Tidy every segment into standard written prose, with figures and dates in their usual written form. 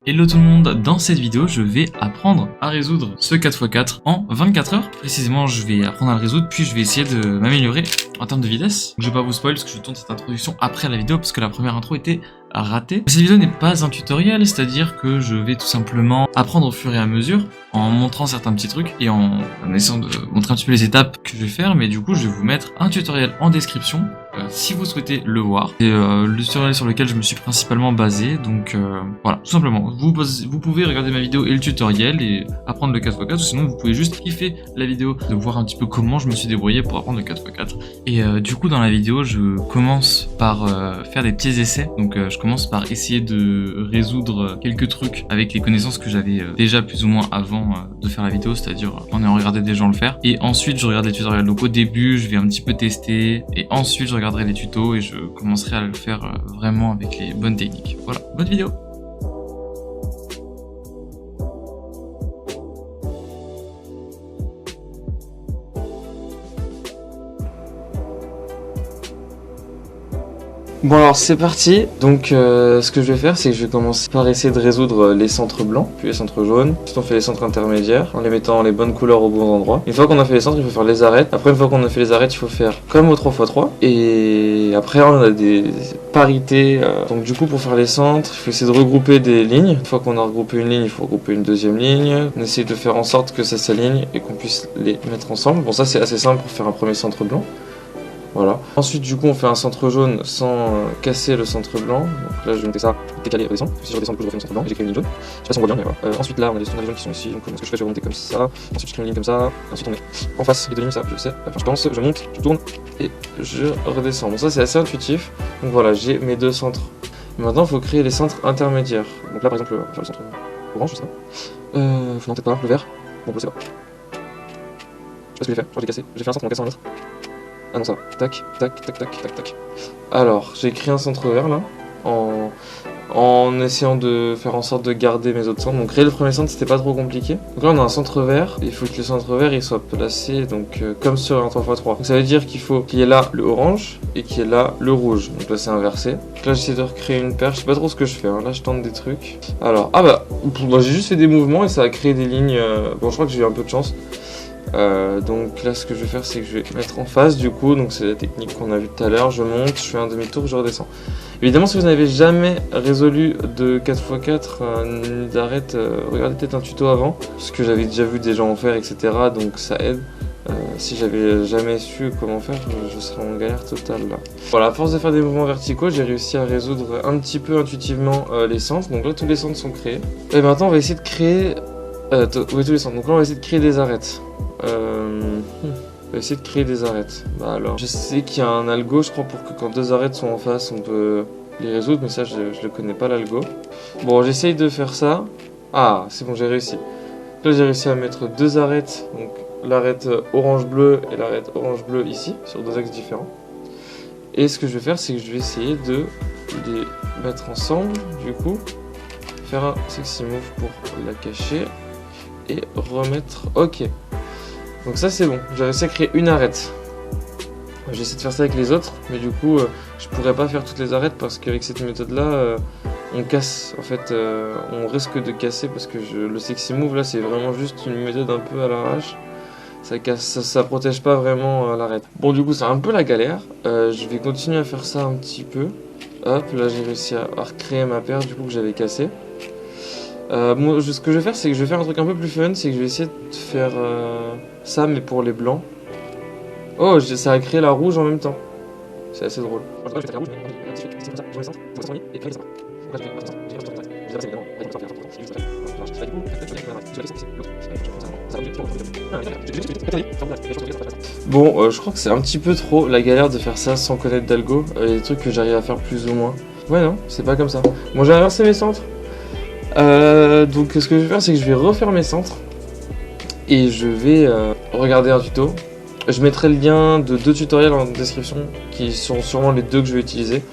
Hello tout le monde, dans cette vidéo je vais apprendre à résoudre ce 4x4 en 24 heures. Précisément je vais apprendre à le résoudre puis je vais essayer de m'améliorer en termes de vitesse. Donc, je vais pas vous spoil parce que je tourne cette introduction après la vidéo parce que la première intro était ratée. Cette vidéo n'est pas un tutoriel, c'est-à-dire que je vais tout simplement apprendre au fur et à mesure en montrant certains petits trucs et en essayant de montrer un petit peu les étapes que je vais faire, mais du coup je vais vous mettre un tutoriel en description si vous souhaitez le voir. C'est le tutoriel sur lequel je me suis principalement basé, donc voilà, tout simplement. Vous pouvez regarder ma vidéo et le tutoriel et apprendre le 4x4, ou sinon vous pouvez juste kiffer la vidéo, de voir un petit peu comment je me suis débrouillé pour apprendre le 4x4. Et du coup dans la vidéo je commence par faire des petits essais, donc je commence par essayer de résoudre quelques trucs avec les connaissances que j'avais déjà plus ou moins avant de faire la vidéo, c'est-à-dire en ayant regardé des gens le faire. Et ensuite je regarde les tutoriels, donc au début je vais un petit peu tester, et ensuite je regarderai les tutos et je commencerai à le faire vraiment avec les bonnes techniques. Voilà, bonne vidéo. Bon alors c'est parti, donc ce que je vais faire c'est que je vais commencer par essayer de résoudre les centres blancs, puis les centres jaunes. Ensuite on fait les centres intermédiaires en les mettant les bonnes couleurs au bon endroit. Une fois qu'on a fait les centres il faut faire les arêtes. Après une fois qu'on a fait les arêtes il faut faire comme au 3x3. Et après on a des parités, donc du coup pour faire les centres il faut essayer de regrouper des lignes. Une fois qu'on a regroupé une ligne il faut regrouper une deuxième ligne. On essaye de faire en sorte que ça s'aligne et qu'on puisse les mettre ensemble. Bon ça c'est assez simple pour faire un premier centre blanc. Voilà. Ensuite, du coup, on fait un centre jaune sans casser le centre blanc. Donc là, je vais noter ça, décaler et redescendre. Si je redescends, du coup, je refais mon centre blanc et j'ai créé une ligne jaune. Je sais pas si on voit bien, mais voilà. Ensuite, là, on a les tournevis jaunes qui sont ici. Donc, ce que je fais, je vais remonter comme ça. Ensuite, je crée une ligne comme ça. Ensuite, on met en face les deux lignes, ça, je sais. Enfin, je pense, je monte, je tourne et je redescends. Bon, ça, c'est assez intuitif. Donc voilà, j'ai mes deux centres. Maintenant, il faut créer les centres intermédiaires. Donc là, par exemple, on va faire le centre orange, je sais pas. Non, peut-être pas, le vert. Bon, je sais pas. Je sais pas ce que j'ai fait, je crois que j'ai cassé. J'ai fait un centre en cassant un autre. Ah non ça va, tac, tac, tac, tac, tac, tac. Alors, j'ai créé un centre vert là, en essayant de faire en sorte de garder mes autres centres. Donc créer le premier centre c'était pas trop compliqué. Donc là on a un centre vert, il faut que le centre vert il soit placé donc comme sur un 3x3. Donc ça veut dire qu'il faut qu'il y ait là le orange et qu'il y ait là le rouge. Donc là c'est inversé. Donc là j'essaie de recréer une paire, je sais pas trop ce que je fais, hein. Là je tente des trucs. Alors, ah bah j'ai juste fait des mouvements et ça a créé des lignes. Bon je crois que j'ai eu un peu de chance. Donc là ce que je vais faire c'est que je vais mettre en face du coup, donc c'est la technique qu'on a vue tout à l'heure, je monte, je fais un demi-tour, je redescends. Évidemment si vous n'avez jamais résolu de 4x4 d'arrête, regardez peut-être un tuto avant, parce que j'avais déjà vu des gens en faire etc, donc ça aide. Si j'avais jamais su comment faire, je serais en galère totale là. Voilà, à force de faire des mouvements verticaux, j'ai réussi à résoudre un petit peu intuitivement les centres, donc là tous les centres sont créés. Et maintenant on va essayer de créer... oui, tous les centres, donc là on va essayer de créer des arêtes. On va essayer de créer des arêtes. Bah alors, je sais qu'il y a un algo, je crois, pour que quand deux arêtes sont en face, on peut les résoudre, mais ça, je le connais pas l'algo. Bon, j'essaye de faire ça. Ah, c'est bon, j'ai réussi. Là, j'ai réussi à mettre deux arêtes, donc l'arête orange-bleu et l'arête orange-bleu ici, sur deux axes différents. Et ce que je vais faire, c'est que je vais essayer de les mettre ensemble, du coup, faire un sexy move pour la cacher et remettre. Ok. Donc ça c'est bon, j'ai réussi à créer une arête. J'essaie de faire ça avec les autres, mais du coup je pourrais pas faire toutes les arêtes parce qu'avec cette méthode là on casse, en fait on risque de casser parce que le sexy move là c'est vraiment juste une méthode un peu à l'arrache. Ça casse, ça protège pas vraiment l'arête. Bon du coup c'est un peu la galère, je vais continuer à faire ça un petit peu. Hop, là j'ai réussi à recréer ma paire du coup que j'avais cassée. Moi, ce que je vais faire, c'est que je vais faire un truc un peu plus fun, c'est que je vais essayer de faire ça, mais pour les blancs. Oh, ça a créé la rouge en même temps. C'est assez drôle. Bon, je crois que c'est un petit peu trop la galère de faire ça sans connaître d'algo. Il y a des trucs que j'arrive à faire plus ou moins. Ouais, non, c'est pas comme ça. Bon, j'ai inversé mes centres. Donc ce que je vais faire c'est que je vais refaire mes centres et je vais regarder un tuto. Je mettrai le lien de deux tutoriels en description qui sont sûrement les deux que je vais utiliser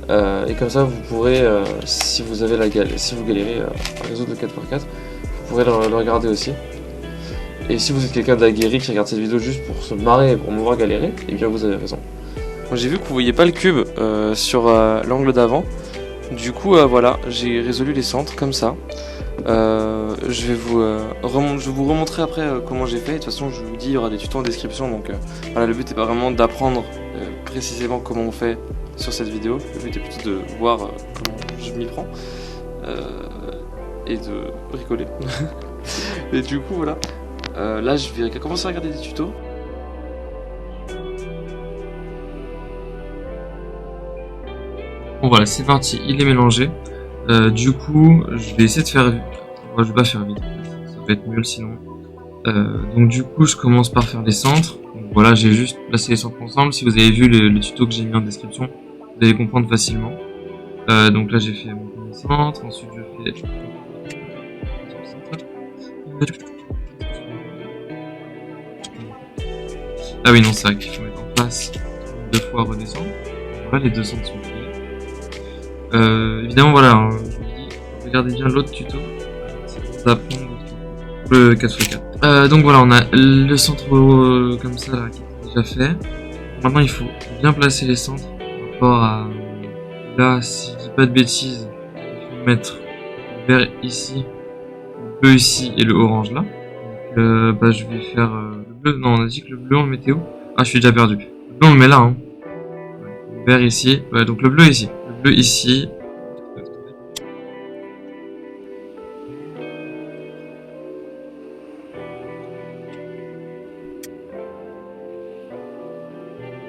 et comme ça vous pourrez si vous galérez à résoudre le 4x4 vous pourrez le regarder aussi. Et si vous êtes quelqu'un d'aguerri qui regarde cette vidéo juste pour se marrer et pour me voir galérer, et bien vous avez raison. J'ai vu que vous voyez pas le cube sur l'angle d'avant. Du coup, voilà, j'ai résolu les centres comme ça. Je vais vous remontrer après comment j'ai fait. De toute façon, je vous dis, il y aura des tutos en description. Donc voilà, le but n'est pas vraiment d'apprendre précisément comment on fait sur cette vidéo. Le but est plutôt de voir comment je m'y prends et de bricoler. Et du coup, voilà. Là, je vais commencer à regarder des tutos. Bon voilà, c'est parti, il est mélangé. Du coup, je vais essayer de faire... Moi, je vais pas faire vite, ça va être nul sinon. Donc du coup, je commence par faire les centres. Donc, voilà, j'ai juste placé les centres ensemble. Si vous avez vu le tuto que j'ai mis en description, vous allez comprendre facilement. Donc là, j'ai fait mon premier centre. Ensuite, je fais... Ah oui, non, c'est vrai qu'il faut mettre en place 2 fois redescendre. Voilà, les 2 centres sont faits. Évidemment, voilà, hein, je vous dis, regardez bien l'autre tuto. Ça va apprendre le 4x4. Donc voilà, on a le centre comme ça là, qui est déjà fait. Maintenant, il faut bien placer les centres par rapport à... Là, si je dis pas de bêtises, il faut mettre le vert ici, le bleu ici et le orange là. Donc bah, je vais faire le bleu. Non, on a dit que le bleu on le mettait où? Ah, je suis déjà perdu. Le bleu on le met là, hein. Ouais, le vert ici. Ouais, donc le bleu ici. Le bleu ici.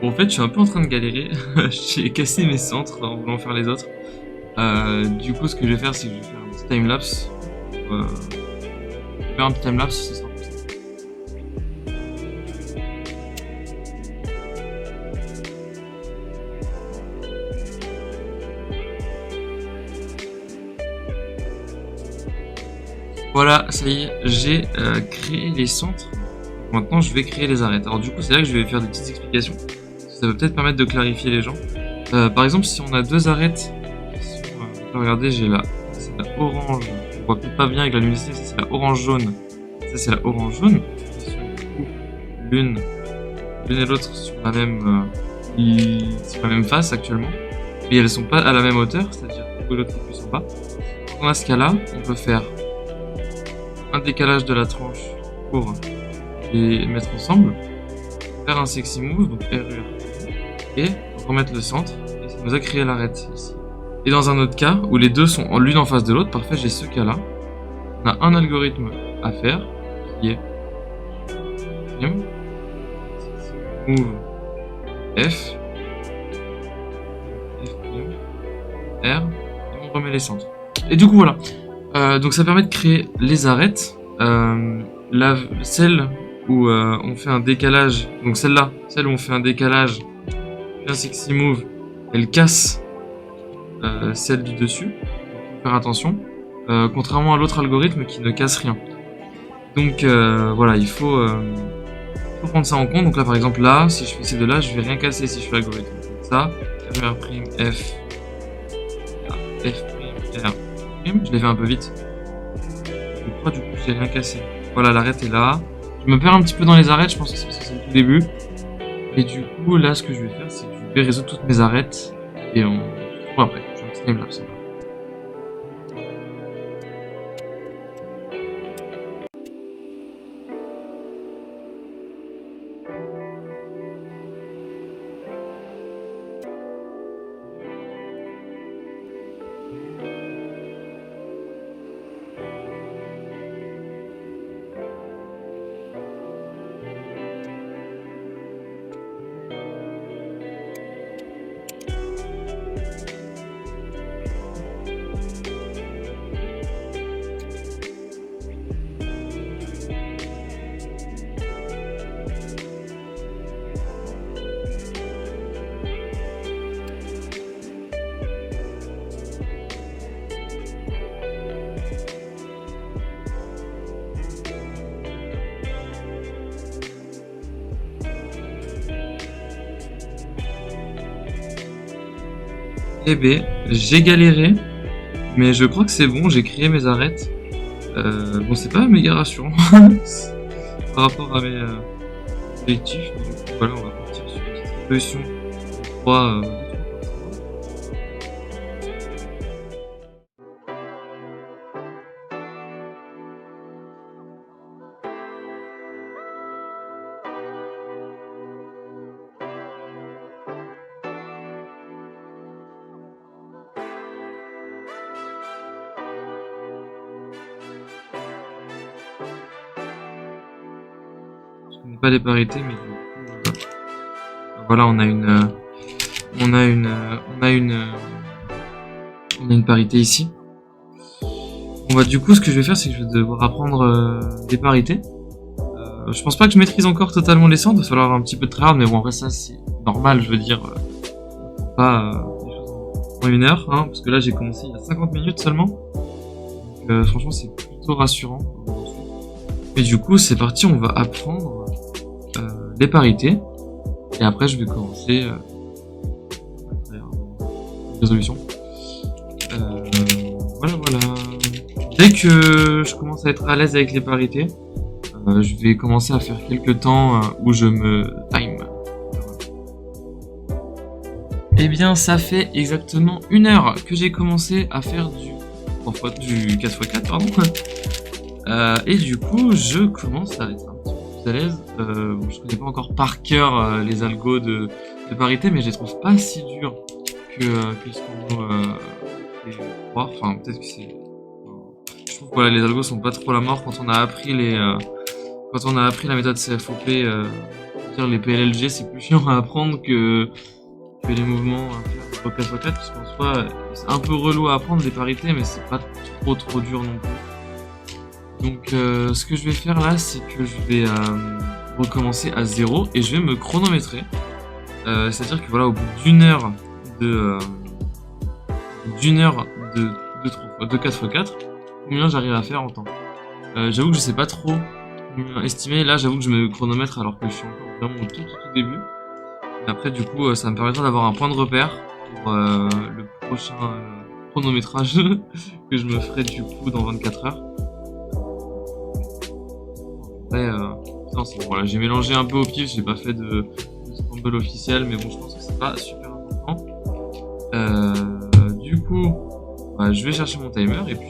Bon, en fait, je suis un peu en train de galérer. J'ai cassé mes centres en voulant faire les autres. Du coup, ce que je vais faire, c'est que je vais faire un petit timelapse. Faire un petit timelapse, ce sera plus simple. Voilà, ça y est, j'ai créé les centres. Maintenant, je vais créer les arêtes. Alors du coup, c'est là que je vais faire des petites explications. Ça va peut-être permettre de clarifier les gens. Par exemple, si on a 2 arêtes qui sont... regardez, j'ai là, c'est la orange. On voit peut-être pas bien avec la luminosité, ça c'est la orange jaune. Ça c'est la orange jaune. L'une et l'autre sur la même face actuellement. Mais elles sont pas à la même hauteur, c'est-à-dire que l'autre est plus en bas. Donc dans ce cas-là, on peut faire un décalage de la tranche pour les mettre ensemble, faire un sexy move, donc RUR, et remettre le centre, et ça nous a créé l'arête ici. Et dans un autre cas, où les deux sont l'une en face de l'autre, parfait, j'ai ce cas-là, on a un algorithme à faire, qui est move F, R, et on remet les centres. Et du coup voilà, donc ça permet de créer les arêtes, celle où on fait un décalage, donc celle-là, celle où on fait un décalage, un sexy move, elle casse celle du dessus, donc faut faire attention, contrairement à l'autre algorithme qui ne casse rien. Donc voilà, il faut prendre ça en compte. Donc là par exemple là, si je fais ces deux là, je vais rien casser si je fais l'algorithme. Ça, R', F, F', R', je l'ai fait un peu vite. Je crois du coup j'ai rien cassé. Voilà, l'arête est là. Je me perds un petit peu dans les arêtes, je pense que c'est parce que c'est le tout début. Et du coup, là, ce que je vais faire, c'est que je vais résoudre toutes mes arêtes. Et on se retrouve après. Je vais un petit timelapse. Eh ben, j'ai galéré, mais je crois que c'est bon, j'ai créé mes arêtes. Bon, c'est pas méga rassurant par rapport à mes objectifs. Du coup, voilà, on va partir sur une petite solution 3. pas les parités, mais du coup, voilà, on a une parité ici. Bon bah du coup, ce que je vais faire, c'est que je vais devoir apprendre des parités. Je pense pas que je maîtrise encore totalement les centres, il va falloir un petit peu de tryhard, mais bon, en vrai, ça c'est normal, je veux dire, pas des choses en 1 heure, hein, parce que là j'ai commencé il y a 50 minutes seulement. Donc, franchement, c'est plutôt rassurant. Et du coup, c'est parti, on va apprendre les parités, et après je vais commencer résolution. Voilà. Dès que je commence à être à l'aise avec les parités, je vais commencer à faire quelques temps où je me time. Eh bien, ça fait exactement 1 heure que j'ai commencé à faire du 4x4, pardon. Et du coup, je commence à être un petit peu plus à l'aise. Bon, je connais pas encore par cœur les algos de parité, mais je les trouve pas si durs que ce qu'on fait croire. Enfin, peut-être que c'est... Je trouve que voilà, les algos sont pas trop la mort quand on a appris la méthode CFOP, dire les PLLG, c'est plus chiant à apprendre que les mouvements à faire 4x4, parce qu'en soi, c'est un peu relou à apprendre les parités, mais c'est pas trop dur non plus. Donc, ce que je vais faire là, c'est que je vais recommencer à 0 et je vais me chronométrer. C'est-à-dire que voilà, au bout d'une heure de 4x4, combien j'arrive à faire en temps. J'avoue que je sais pas trop estimer. Là, j'avoue que je me chronomètre alors que je suis encore vraiment au tout début. Et après, du coup, ça me permettra d'avoir un point de repère pour le prochain chronométrage que je me ferai du coup dans 24 heures. Après, non, c'est bon, voilà, j'ai mélangé un peu au pif, j'ai pas fait de scramble officiel, mais bon, je pense que c'est pas super important. Du coup, je vais chercher mon timer et puis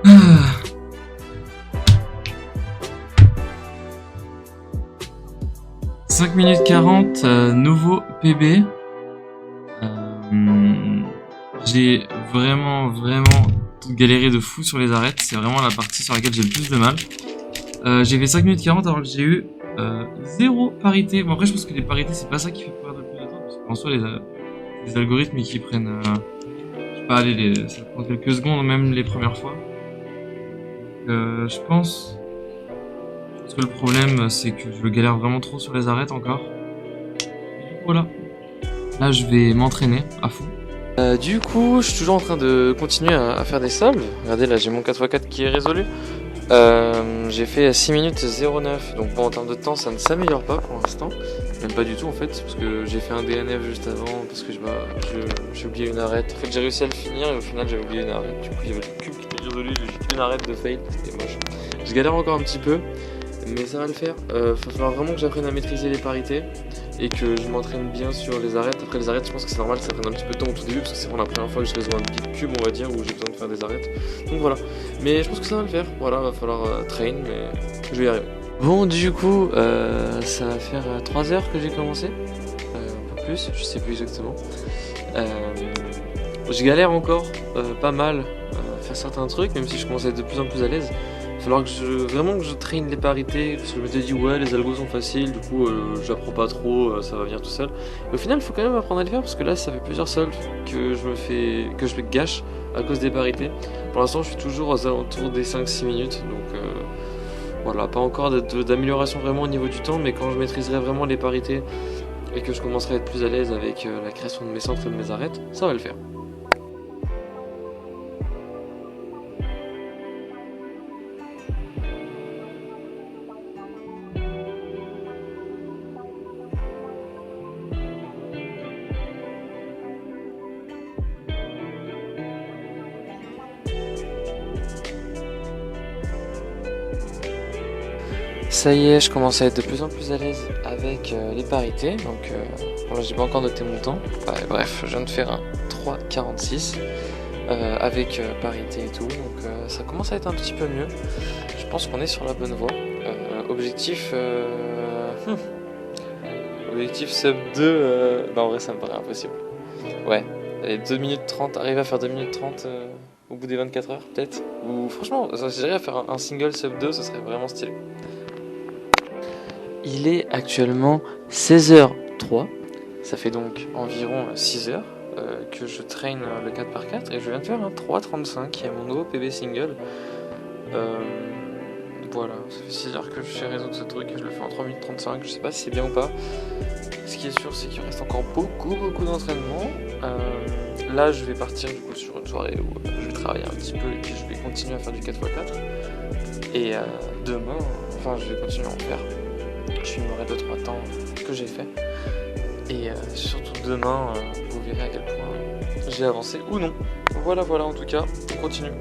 Ah. 5 minutes 40, nouveau PB. J'ai vraiment galéré de fou sur les arêtes. C'est vraiment la partie sur laquelle j'ai le plus de mal. J'ai fait 5 minutes 40 alors que j'ai eu 0 parité. Bon, après, je pense que les parités, c'est pas ça qui fait perdre le plus de temps. Parce qu'en soi, les algorithmes qui prennent... je sais pas, allez, ça prend quelques secondes, même les premières fois. Je pense que le problème, c'est que je galère vraiment trop sur les arêtes encore. Voilà. Là, je vais m'entraîner à fond. Du coup, je suis toujours en train de continuer à faire des solves. Regardez, là, j'ai mon 4x4 qui est résolu. J'ai fait 6 minutes 09, donc bon, en termes de temps, ça ne s'améliore pas pour l'instant. Même pas du tout en fait, parce que j'ai fait un DNF juste avant, parce que j'ai oublié une arête. En fait, j'ai réussi à le finir et au final, j'ai oublié une arête. Du coup, il y avait le cube qui était résolu, j'ai juste une arête de fail, c'était moche. Je galère encore un petit peu, mais ça va le faire. Va falloir vraiment que j'apprenne à maîtriser les parités et que je m'entraîne bien sur les arêtes. Après, les arêtes, je pense que c'est normal que ça prenne un petit peu de temps au tout début, parce que c'est vraiment la première fois que je résous un big cube, on va dire, où j'ai besoin de faire des arêtes. Donc voilà. Mais je pense que ça va le faire. Voilà, va falloir train, mais je vais y arriver. Bon, du coup, ça va faire 3 heures que j'ai commencé. Un peu plus, je sais plus exactement. Je galère encore pas mal à faire certains trucs, même si je commence à être de plus en plus à l'aise. va falloir que vraiment que je traîne les parités, parce que je m'étais dit ouais les algos sont faciles, du coup j'apprends pas trop, ça va venir tout seul. Et au final il faut quand même apprendre à les faire, parce que là ça fait plusieurs solves que je me gâche à cause des parités. Pour l'instant je suis toujours aux alentours des 5-6 minutes, donc voilà, pas encore d'amélioration vraiment au niveau du temps, mais quand je maîtriserai vraiment les parités et que je commencerai à être plus à l'aise avec la création de mes centres et de mes arêtes, ça va le faire. Ça y est, je commence à être de plus en plus à l'aise avec les parités, donc bon, là j'ai pas encore noté mon temps. Bref, je viens de faire un 3,46 avec parité et tout, donc ça commence à être un petit peu mieux. Je pense qu'on est sur la bonne voie. Objectif objectif sub 2, bah en vrai ça me paraît impossible. Ouais, allez, 2 minutes 30, arriver à faire 2 minutes 30 au bout des 24 heures peut-être. Ou franchement, si j'arrive à faire un single sub 2, ce serait vraiment stylé. Il est actuellement 16h03, ça fait donc environ 6 heures que je traîne le 4x4 et je viens de faire un 3,35 qui est mon nouveau PB single. Voilà, ça fait 6 heures que je sais résoudre ce truc et je le fais en 3 minutes 35, je sais pas si c'est bien ou pas. Ce qui est sûr c'est qu'il reste encore beaucoup d'entraînement. Là je vais partir du coup sur une soirée où je vais travailler un petit peu et puis je vais continuer à faire du 4x4. Et demain, enfin je vais continuer à en faire. Je filmerai 2-3 temps que j'ai fait. Et surtout demain, vous verrez à quel point j'ai avancé ou non. Voilà, en tout cas, on continue.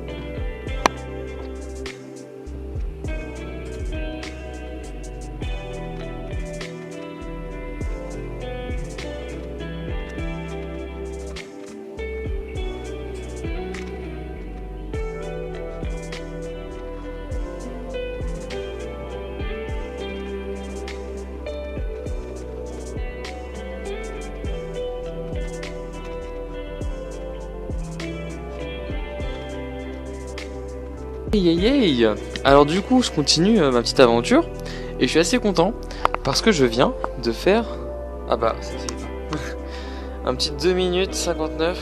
Alors du coup je continue ma petite aventure et je suis assez content parce que je viens de faire un petit 2 minutes 59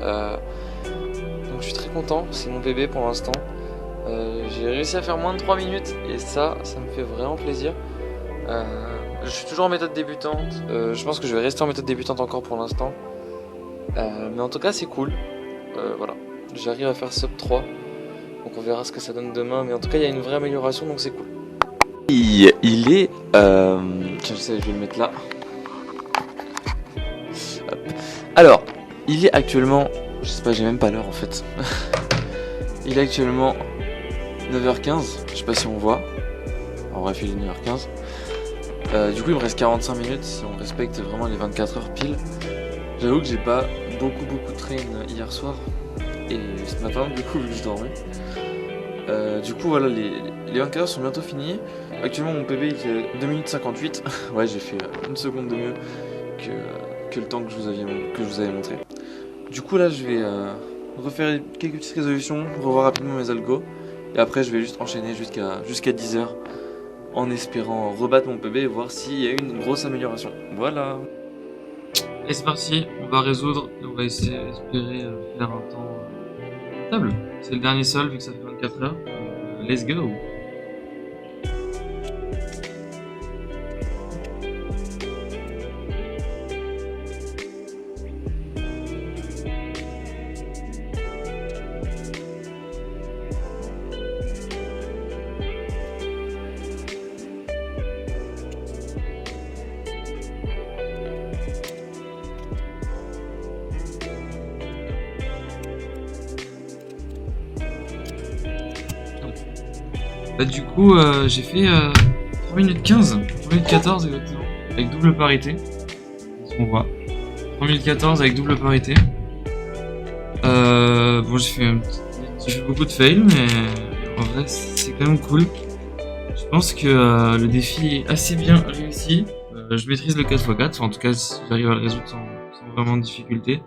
donc je suis très content, c'est mon bébé pour l'instant. J'ai réussi à faire moins de 3 minutes et ça me fait vraiment plaisir. Je suis toujours en méthode débutante, je pense que je vais rester en méthode débutante encore pour l'instant, mais en tout cas c'est cool. Voilà, j'arrive à faire sub 3. Donc on verra ce que ça donne demain, mais en tout cas il y a une vraie amélioration donc c'est cool. Il est je sais, je vais le mettre là. Hop. Alors, il est actuellement, je sais pas, j'ai même pas l'heure en fait. Il est actuellement 9h15, je sais pas si on voit. En bref, il est 9h15. Du coup il me reste 45 minutes si on respecte vraiment les 24 heures pile. J'avoue que j'ai pas beaucoup de train hier soir et ce matin du coup vu que je dormais. Du coup voilà, les 24 heures sont bientôt finies. Actuellement mon PB il est 2 minutes 58. Ouais, j'ai fait une seconde de mieux que le temps que je vous avais montré. Du coup là je vais refaire quelques petites résolutions, revoir rapidement mes algos et après je vais juste enchaîner jusqu'à 10 heures en espérant rebattre mon PB et voir s'il y a une grosse amélioration. Voilà. Et c'est parti, on va résoudre et on va espérer faire un temps table. C'est le dernier solve vu que ça fait 24 heures. Let's go. Bah du coup j'ai fait 3 minutes 15, 3 minutes 14 exactement, avec double parité, si on voit. 3 minutes 14 avec double parité. Bon j'ai fait beaucoup de fails, mais en vrai c'est quand même cool. Je pense que le défi est assez bien réussi. Je maîtrise le 4x4, enfin, en tout cas j'arrive à le résoudre sans vraiment de difficulté.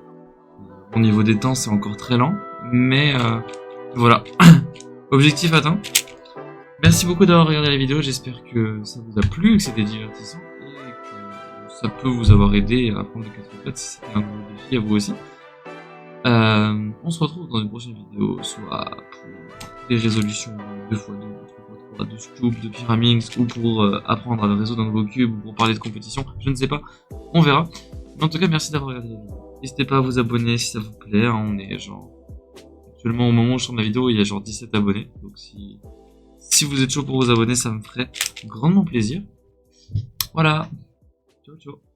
Au niveau des temps c'est encore très lent, mais voilà. Objectif atteint. Merci beaucoup d'avoir regardé la vidéo, j'espère que ça vous a plu, que c'était divertissant et que ça peut vous avoir aidé à apprendre le 4x4 si c'était un nouveau défi à vous aussi. On se retrouve dans une prochaine vidéo, soit pour des résolutions de 2x2, de 3x3, de cubes, de pyraminx, ou pour apprendre à résoudre un nouveau cube, ou pour parler de compétition, je ne sais pas, on verra. Mais en tout cas, merci d'avoir regardé la vidéo. N'hésitez pas à vous abonner si ça vous plaît, hein, on est genre... Actuellement, au moment où je tourne la vidéo, il y a genre 17 abonnés, donc si vous êtes chaud pour vous abonner, ça me ferait grandement plaisir. Voilà, ciao ciao.